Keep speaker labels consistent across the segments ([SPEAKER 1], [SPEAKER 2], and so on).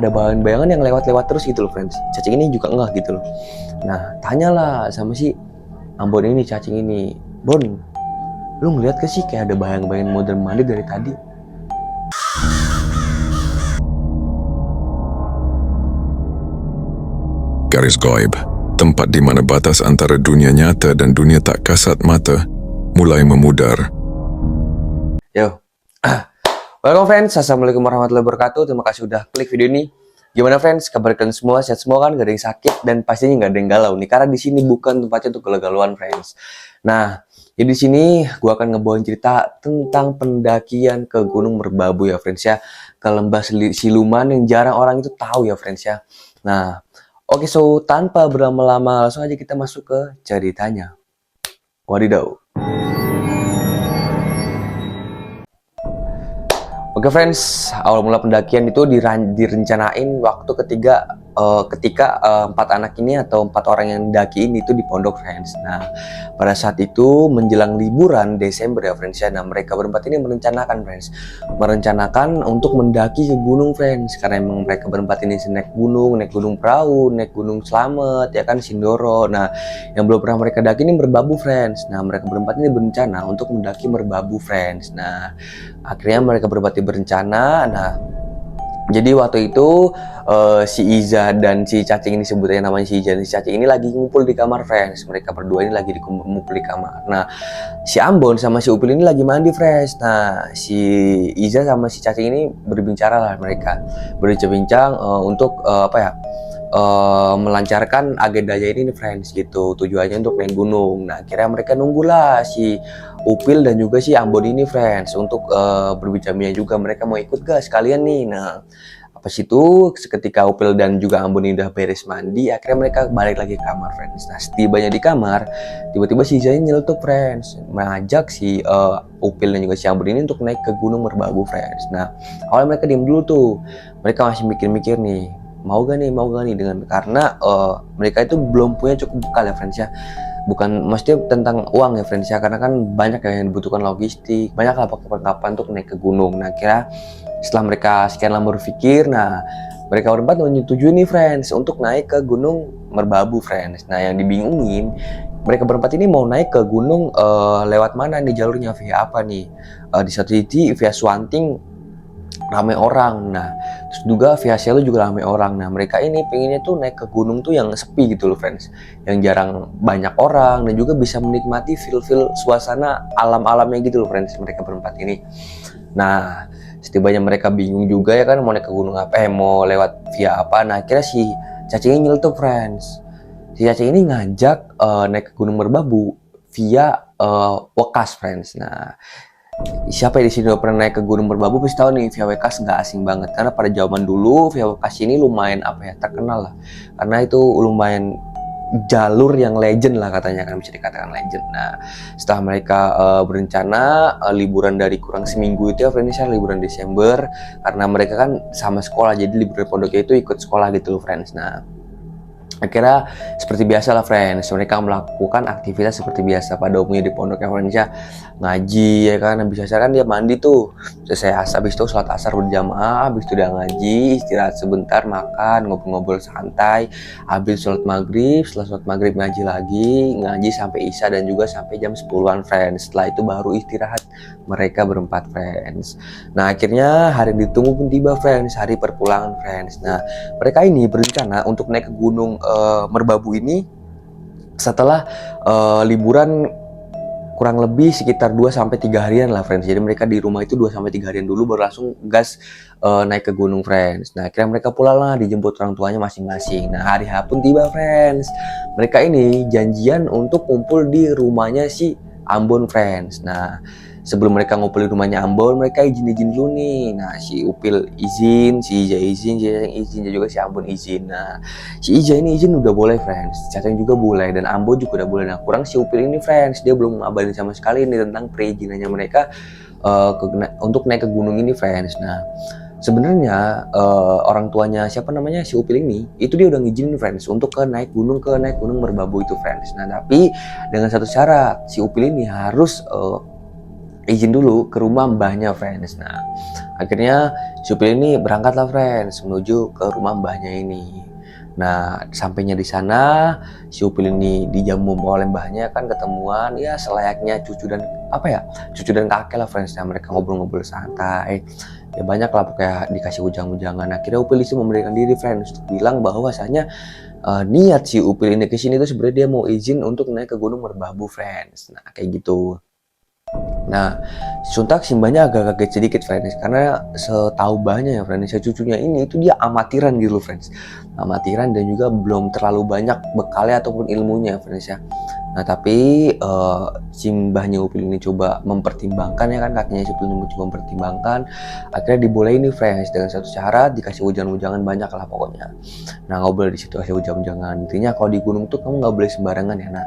[SPEAKER 1] ada bayangan-bayangan yang lewat-lewat terus gitu loh friends. Cacing ini juga enggak gitu loh. Nah tanyalah sama si Ambon ini, cacing ini, Bon, lu ngeliat gak sih kayak ada bayang-bayang model mandir dari tadi?
[SPEAKER 2] Garis Gaib, tempat di mana batas antara dunia nyata dan dunia tak kasat mata mulai memudar.
[SPEAKER 1] Yo, welcome friends, assalamualaikum warahmatullahi wabarakatuh. Terima kasih udah klik video ini. Gimana friends, kabar kalian semua sehat semua kan? Gak ada yang sakit dan pastinya gak ada yang galau nih. Karena di sini bukan tempatnya untuk galau-galauan friends. Nah, ya di sini gua akan ngebawain cerita tentang pendakian ke Gunung Merbabu ya friends ya, ke lembah siluman yang jarang orang itu tahu ya friends ya. Nah, oke, so tanpa berlama-lama langsung aja kita masuk ke ceritanya. Wadidaw. Oke friends, awal mula pendakian itu direncanain waktu ketika empat anak ini atau 4 orang yang dakiin itu di pondok friends. Nah, pada saat itu menjelang liburan Desember ya friends ya. Nah, mereka berempat ini merencanakan untuk mendaki ke gunung friends. Karena emang mereka berempat ini naik gunung perahu, naik gunung Slamet ya kan, Sindoro. Nah, yang belum pernah mereka daki ini Merbabu friends. Nah, mereka berempat ini berencana untuk mendaki Merbabu friends. Nah, akhirnya mereka berempat berencana. Nah, jadi waktu itu si Iza dan si cacing ini, sebutnya namanya si Iza dan si cacing ini lagi ngumpul di kamar friends. Mereka berdua ini lagi ngumpul di kamar. Nah, si Ambon sama si Upil ini lagi mandi friends. Nah, si Iza sama si cacing ini berbicara lah, mereka berbincang untuk melancarkan agendanya ini nih friends gitu, tujuannya untuk naik gunung. Nah, akhirnya mereka nunggulah si Upil dan juga si Ambon ini friends untuk berbicara juga, mereka mau ikut gak sekalian nih. Nah, apa situ seketika Upil dan juga Ambon ini udah beres mandi, akhirnya mereka balik lagi ke kamar friends. Nah, setibanya di kamar, tiba-tiba si Zai nyeletuk friends, mengajak si Upil dan juga si Ambon ini untuk naik ke Gunung Merbabu friends. Nah, awalnya mereka diem dulu tuh, mereka masih mikir-mikir nih, mau gak nih dengan, karena mereka itu belum punya cukup bekal ya friends ya. Bukan maksudnya tentang uang ya friends ya, karena kan banyak yang dibutuhkan logistik, banyak lah perlengkapan untuk naik ke gunung. Nah, kira setelah mereka sekian lama berpikir, nah mereka berempat menyetujui nih friends untuk naik ke Gunung Merbabu friends. Nah, yang dibingungin, mereka berempat ini mau naik ke gunung lewat mana nih jalurnya, via apa nih? Di satu titik via Swanting ramai orang, nah terus juga via Selo juga ramai orang. Nah, mereka ini pengennya tuh naik ke gunung tuh yang sepi gitu loh friends, yang jarang banyak orang dan juga bisa menikmati feel suasana alam-alamnya gitu loh friends, mereka berempat ini. Nah, setibanya mereka bingung juga ya kan, mau naik ke gunung apa, mau lewat via apa. Nah, akhirnya si cacing ini nyeletuk friends, si cacing ini ngajak naik ke Gunung Merbabu via Wekas friends. Nah, siapa yang di sini udah pernah naik ke Gunung Merbabu pasti tahu nih, via Wekas nggak asing banget, karena pada zaman dulu via Wekas ini lumayan terkenal lah, karena itu lumayan jalur yang legend lah katanya, kan bisa dikatakan legend. Nah, setelah mereka berencana liburan dari kurang seminggu itu ya friends ya, liburan Desember, karena mereka kan sama sekolah, jadi liburan pondoknya itu ikut sekolah gitu loh friends. Nah, akhirnya seperti biasa lah friends, mereka melakukan aktivitas seperti biasa pada umumnya di pondok ya friends ya, ngaji ya kan. Habis asar kan dia mandi tuh, selesai asar, habis itu sholat asar berjamaah, habis itu udah ngaji, istirahat sebentar, makan, ngobrol-ngobrol santai, habis sholat maghrib, setelah sholat maghrib ngaji sampai isya dan juga sampai jam 10-an friends. Setelah itu baru istirahat mereka berempat friends. Nah, akhirnya hari ditunggu pun tiba friends, hari perpulangan friends. Nah, mereka ini berencana untuk naik ke Gunung Merbabu ini setelah liburan kurang lebih sekitar 2-3 harian lah friends. Jadi mereka di rumah itu 2-3 harian dulu, baru langsung gas naik ke gunung friends. Nah, akhirnya mereka pulang lah, dijemput orang tuanya masing-masing. Nah, hari H pun tiba friends. Mereka ini janjian untuk kumpul di rumahnya si Ambon friends. Nah, sebelum mereka ngumpul di rumahnya Ambon, mereka izin dulu nih. Nah, si Upil izin, si Iza izin, si Cacing izin, dan juga si Ambon izin. Nah, si Iza ini izin udah boleh friends, Cacing juga boleh, dan Ambon juga udah boleh. Nah, kurang si Upil ini friends, dia belum ngabarin sama sekali nih tentang perizinannya mereka untuk naik ke gunung ini friends. Nah, sebenarnya orang tuanya si Upil ini itu dia udah ngizinin friends untuk naik gunung Merbabu itu friends. Nah, tapi dengan satu syarat, si Upil ini harus izin dulu ke rumah mbahnya friends. Nah, Akhirnya si Upil ini berangkatlah friends menuju ke rumah mbahnya ini. Nah, sampainya di sana, si Upil ini dijamu oleh mbahnya kan ketemuan ya selayaknya cucu dan cucu dan kakek lah friends. Nah, mereka ngobrol-ngobrol santai. Ya banyak lah pokoknya dikasih ujang-ujangan. Akhirnya Upil itu memberikan diri friends untuk bilang bahwasanya niat si Upil ini ke sini tuh sebenarnya dia mau izin untuk naik ke Gunung Merbabu friends. Nah, kayak gitu. Nah, sontak simbahnya agak kaget sedikit friends karena setahu banyak ya friends, cucunya ini itu dia amatiran gitu loh friends. Amatiran dan juga belum terlalu banyak bekalnya ataupun ilmunya friends ya. Nah, tapi simbahnya Upil ini coba mempertimbangkan ya kan, kakinya si Upil ini coba mempertimbangkan, akhirnya dibolehin nih friends dengan satu syarat, dikasih ujangan-ujangan banyak lah pokoknya. Nah, nggak boleh di situ kasih ujangan-ujangan. Intinya kalau di gunung tuh kamu nggak boleh sembarangan ya. Nah,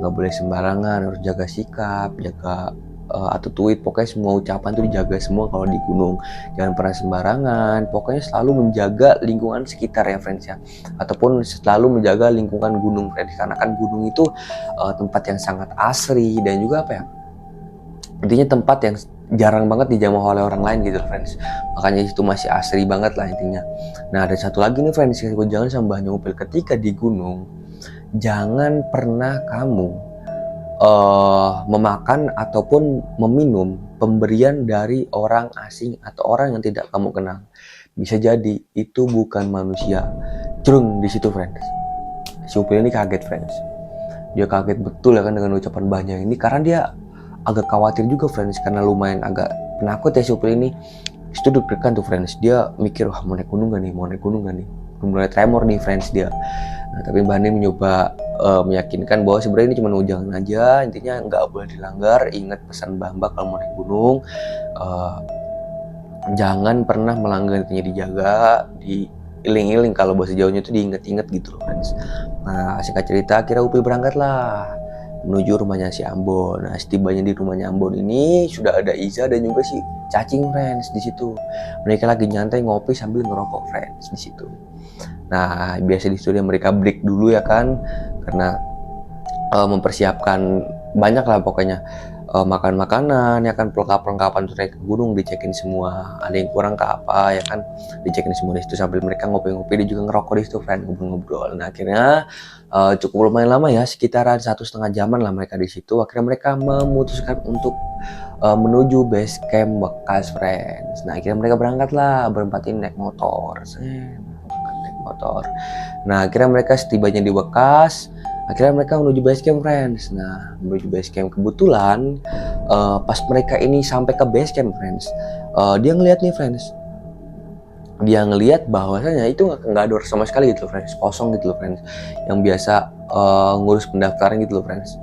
[SPEAKER 1] nggak boleh sembarangan, harus jaga sikap, jaga attitude, pokoknya semua ucapan tuh dijaga semua kalau di gunung. Jangan pernah sembarangan, pokoknya selalu menjaga lingkungan sekitar ya friends ya, ataupun selalu menjaga lingkungan gunung friends, karena kan gunung itu tempat yang sangat asri dan juga intinya tempat yang jarang banget dijamah oleh orang lain gitu friends, makanya itu masih asri banget lah intinya. Nah, ada satu lagi nih friends, jangan sama Mbah Nyupil ketika di gunung, jangan pernah kamu memakan ataupun meminum pemberian dari orang asing atau orang yang tidak kamu kenal. Bisa jadi itu bukan manusia. Cerung di situ friends. Si Upil ini kaget friends. Dia kaget betul ya kan dengan ucapan mbahnya ini, karena dia agak khawatir juga friends, karena lumayan agak penakut ya si Upil ini. Itu deg-degan tuh friends. Dia mikir, wah mau naik gunung gak nih, mulai tremor nih friends dia. Nah, tapi Mbah Nim mencoba meyakinkan bahwa sebenarnya ini cuma ujangan aja, intinya nggak boleh dilanggar. Ingat pesan Mbah kalau mau naik gunung, jangan pernah melanggar, intinya dijaga, diiling-iling, kalau bahasa Jawanya itu diinget-inget gitu loh friends. Nah, singkat cerita akhirnya Upil berangkat lah menuju rumahnya si Ambon. Nah, setibanya di rumahnya Ambon ini sudah ada Iza dan juga si Cacing friends di situ. Mereka lagi nyantai ngopi sambil ngerokok friends di situ. Nah, biasa di studio mereka break dulu ya kan, karena mempersiapkan banyak lah pokoknya, makan makanan ya kan, perlengkapan untuk naik ke gunung dicekin semua, ada yang kurang ke apa ya kan, dicekin semua di situ sambil mereka ngopi-ngopi dan juga ngerokok di situ friend, ngobrol-ngobrol. Nah, akhirnya cukup lumayan lama ya, sekitaran 1,5 jaman lah mereka di situ. Akhirnya mereka memutuskan untuk menuju base camp bekas friends. Nah, akhirnya mereka berangkat lah berempat ini naik motor. Nah, akhirnya mereka setibanya di Bekas, akhirnya mereka menuju base camp friends. Nah, menuju base camp kebetulan pas mereka ini sampai ke base camp friends, dia ngeliat nih friends, dia ngeliat bahwasanya itu nggak ada orang sama sekali gitu loh friends, kosong gitu loh friends, yang biasa ngurus pendaftaran gitu loh friends,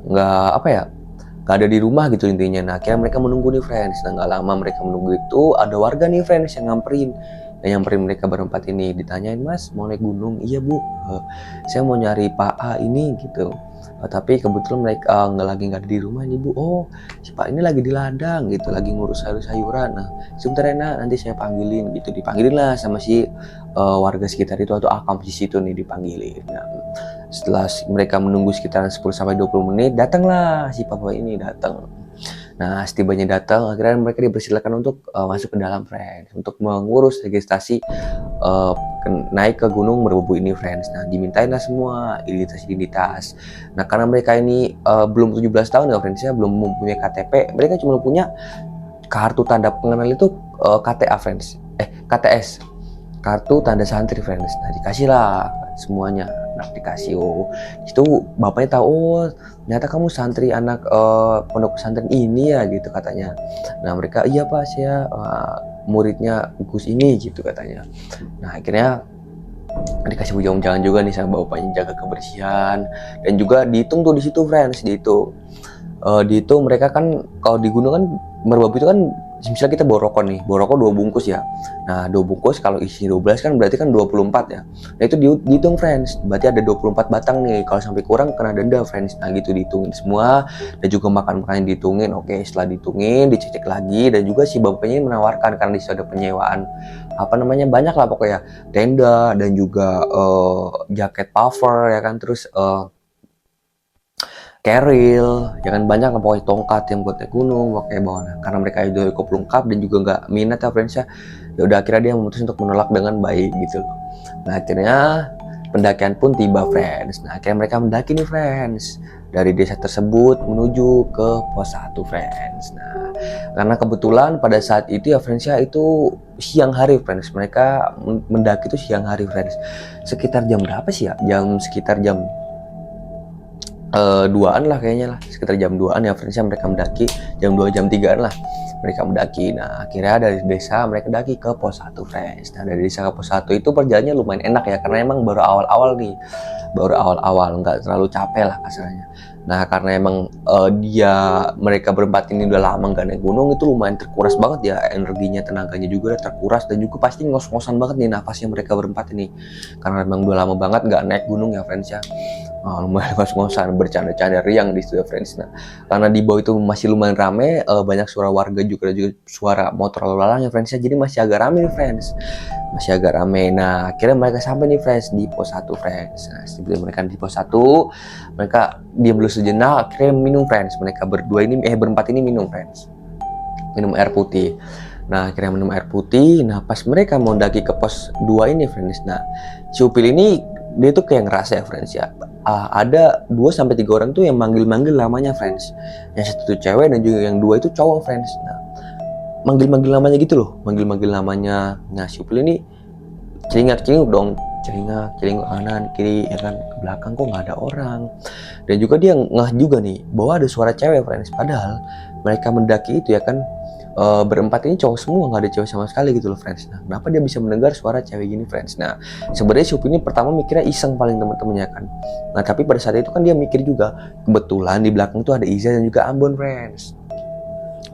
[SPEAKER 1] nggak ada di rumah gitu intinya. Nah, akhirnya mereka menunggu nih friends. Nah, nggak lama mereka menunggu itu ada warga nih friends yang nyamperin. Dan nyamperin mereka berempat ini, ditanyain, "Mas mau naik gunung?" "Iya Bu, saya mau nyari Pak A ini gitu, tapi kebetulan mereka nggak ada di rumah ini Bu." "Oh, si Pak ini lagi di ladang gitu, lagi ngurus sayur-sayuran. Nah, sebentar ya Nak, nanti saya panggilin." Gitu, dipanggilin lah sama si warga sekitar itu atau akam di situ nih, dipanggilin. Nah, setelah mereka menunggu sekitaran 10-20 menit, datanglah si Papa ini datang. Nah, setibanya datang, akhirnya mereka dipersilakan untuk masuk ke dalam friends, untuk mengurus registrasi naik ke Gunung Merbabu ini friends. Nah, dimintain lah semua identitas. Nah, karena mereka ini belum 17 tahun ya friends ya, belum mempunyai KTP, mereka cuma punya kartu tanda pengenal itu KTA friends, KTS, kartu tanda santri friends. Nah, dikasih lah semuanya. Nah, dikasih, itu bapaknya tahu, oh ternyata kamu santri anak pondok pesantren ini ya gitu katanya. Nah, mereka, iya Pak, saya muridnya Gus ini gitu katanya. Nah, akhirnya dikasih ujangan juga nih sama bapaknya, jaga kebersihan dan juga dihitung tuh di situ friends, dihitung mereka kan kalau di gunung kan Merbabu itu kan, misalnya kita bawa rokok 2 bungkus ya. Nah, 2 bungkus kalau isi 12 kan berarti kan 24 ya. Nah, itu dihitung friends, berarti ada 24 batang nih, kalau sampai kurang kena denda friends. Nah, gitu dihitungin semua dan juga makan-makannya dihitungin. Oke, setelah dihitungin dicek lagi dan juga si bapaknya menawarkan, karena di situ ada penyewaan banyak lah pokoknya, tenda dan juga jaket puffer ya kan, terus keril, ya kan banyak lah pokoknya tongkat yang buat naik gunung, pakai bawa. Karena mereka itu cukup lengkap dan juga nggak minat ya friends ya. Ya udah akhirnya dia memutuskan untuk menolak dengan baik gitu loh. Nah akhirnya pendakian pun tiba friends. Nah akhirnya mereka mendaki nih friends dari desa tersebut menuju ke pos 1 friends. Nah karena kebetulan pada saat itu ya friends ya itu siang hari friends. Mereka mendaki itu siang hari friends. Sekitar jam berapa sih ya? Sekitar jam 2-an lah kayaknya lah, sekitar jam 2-an ya friends ya mereka mendaki, jam 2 jam 3-an lah mereka mendaki. Nah akhirnya dari desa mereka mendaki ke pos 1 friends. Nah dari desa ke pos 1 itu perjalanannya lumayan enak ya, karena emang baru awal-awal nih, baru awal-awal nggak terlalu capek lah kasarnya. Nah karena emang mereka berempat ini udah lama nggak naik gunung, itu lumayan terkuras banget ya energinya, tenaganya juga udah terkuras, dan juga pasti ngos-ngosan banget nih nafasnya mereka berempat ini, karena emang udah lama banget nggak naik gunung ya friends ya. Lumayan ngos-ngosan, bercanda-canda riang di situ friends. Nah karena di bawah itu masih lumayan rame, banyak suara warga juga suara motor lalu lalang ya friends ya, jadi masih agak rame nih friends, masih agak rame. Nah akhirnya mereka sampai nih friends di pos 1 friends. Nah sebelum mereka di pos 1 mereka diam dulu sejenak, akhirnya minum friends. Mereka berempat ini minum friends, minum air putih. Nah akhirnya minum air putih. Nah pas mereka mau mendaki ke pos 2 ini friends, nah si Upil ini dia tuh kayak ngerasa ya friends ya, ada 2-3 orang tuh yang manggil-manggil namanya friends. Yang satu tuh cewek dan juga yang 2 itu cowok friends. Nah manggil-manggil namanya gitu loh, manggil-manggil namanya. Nah si Upil ini celingak-celinguk dong, celingak kanan kiri ya kan, ke belakang kok nggak ada orang. Dan juga dia ngeh juga nih bahwa ada suara cewek friends, padahal mereka mendaki itu ya kan, berempat ini cowok semua, nggak ada cewek sama sekali gitu loh friends. Nah kenapa dia bisa mendengar suara cewek gini friends? Nah sebenarnya si Upin ini pertama mikirnya iseng paling teman-temannya kan. Nah tapi pada saat itu kan dia mikir juga, kebetulan di belakang tuh ada Iza dan juga Ambon friends.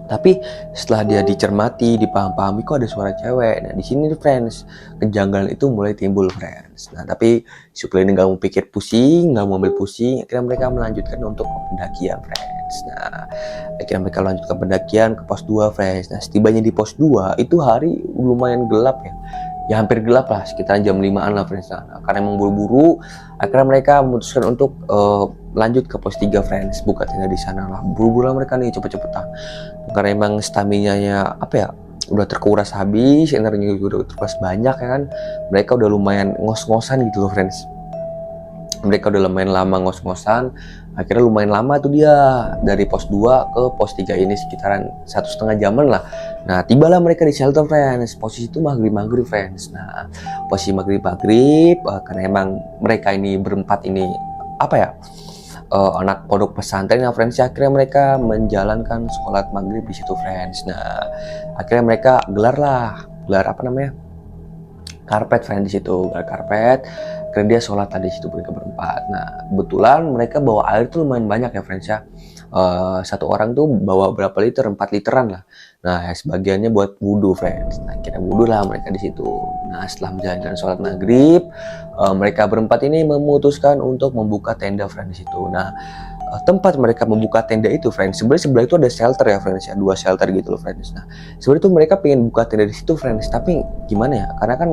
[SPEAKER 1] Tapi setelah dia dicermati, dipaham-pahami kok ada suara cewek. Nah di sini friends, kejanggalan itu mulai timbul friends. Nah tapi si Upil ini nggak mau pikir pusing, nggak mau ambil pusing. Akhirnya mereka melanjutkan untuk pendakian friends. Nah akhirnya mereka lanjutkan pendakian ke pos 2 friends. Nah setibanya di pos 2 itu hari lumayan gelap ya. Ya hampir gelap lah, sekitar jam 5-an lah friends. Nah, karena emang buru-buru, akhirnya mereka memutuskan untuk lanjut ke pos 3 friends, buka tenda di sana lah. Buru-buru lah mereka nih, cepet-cepetan. Karena emang stamina-nya udah terkuras habis, energinya juga udah terkuras banyak ya kan. Mereka udah lumayan ngos-ngosan gitu loh friends. Mereka udah lumayan lama ngos-ngosan. Akhirnya lumayan lama tuh dia dari pos 2 ke pos 3 ini sekitaran 1,5 jaman lah. Nah tibalah mereka di shelter friends. Posisi itu maghrib friends. Nah posisi maghrib karena emang mereka ini berempat ini anak pondok pesantren ya friends. Akhirnya mereka menjalankan sholat maghrib di situ friends. Nah akhirnya mereka gelar karpet friend di situ, karpet. Karena dia sholat tadi situ mereka berempat. Nah kebetulan mereka bawa air tuh lumayan banyak ya friends ya. Satu orang tuh bawa berapa liter, 4 literan lah. Nah sebagiannya buat wudhu friends. Nah kira wudhu lah mereka di situ. Nah setelah menjalankan sholat maghrib, mereka berempat ini memutuskan untuk membuka tenda friends di situ. Nah tempat mereka membuka tenda itu friends, sebenarnya sebelah itu ada shelter ya friends ya, 2 shelter gitu loh friends. Nah sebenarnya tuh mereka pengen buka tenda di situ friends, tapi gimana ya, karena kan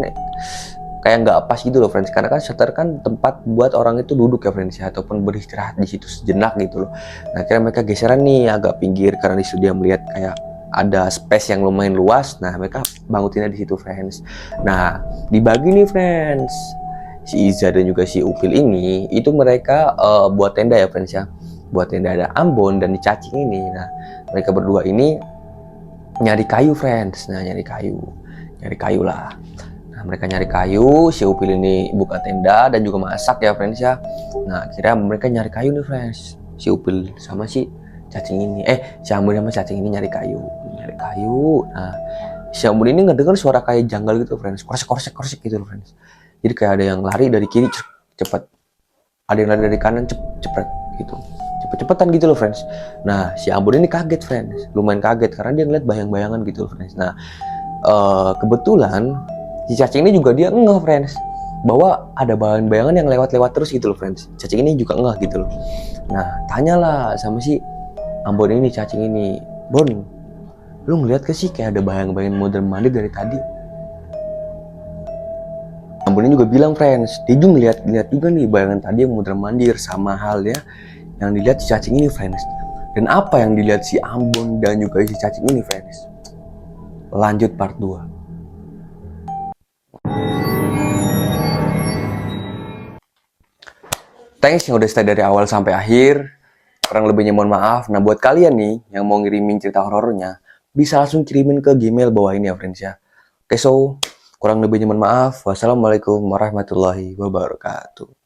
[SPEAKER 1] kayak nggak pas gitu loh friends, karena kan shelter kan tempat buat orang itu duduk ya friends ya, ataupun beristirahat di situ sejenak gitu loh. Nah akhirnya mereka geseran nih agak pinggir, karena di situ dia melihat kayak ada space yang lumayan luas. Nah mereka banguninnya di situ friends. Nah dibagi nih friends, si Iza dan juga si Upil ini itu mereka buat tenda ya friends ya, buat tenda. Ada Ambon dan Cacing ini. Nah mereka berdua ini nyari kayu friends. Nah nyari kayu lah. Nah mereka nyari kayu, si Upil ini buka tenda dan juga masak ya friends ya. Nah akhirnya mereka nyari kayu nih friends, si Upil sama si Cacing ini, si Ambon sama Cacing ini nyari kayu. Nah si Ambon ini ngedenger suara kayak janggal gitu friends, korsek gitu loh friends. Jadi kayak ada yang lari dari kiri cepet, ada yang lari dari kanan cepet gitu, cepet-cepetan gitu loh friends. Nah si Ambon ini kaget friends, lumayan kaget karena dia ngeliat bayang-bayangan gitu loh friends. Nah kebetulan si Cacing ini juga dia ngeh friends, bahwa ada bayangan-bayangan yang lewat-lewat terus gitu loh friends. Cacing ini juga ngeh gitu loh. Nah tanyalah sama si Ambon ini Cacing ini, Bon, lu ngeliat ke sih kayak ada bayang-bayangan mondar-mandir dari tadi? Ambon ini juga bilang friends, dia juga ngeliat juga nih bayangan tadi yang mondar-mandir, sama halnya yang dilihat si cacing ini, friends? Dan apa yang dilihat si Ambon dan juga si cacing ini, friends? Lanjut part 2. Thanks yang udah stay dari awal sampai akhir. Kurang lebihnya mohon maaf. Nah, buat kalian nih yang mau ngirimin cerita horornya, bisa langsung kirimin ke Gmail bawah ini ya, friends ya. Oke, so kurang lebihnya mohon maaf. Wassalamualaikum warahmatullahi wabarakatuh.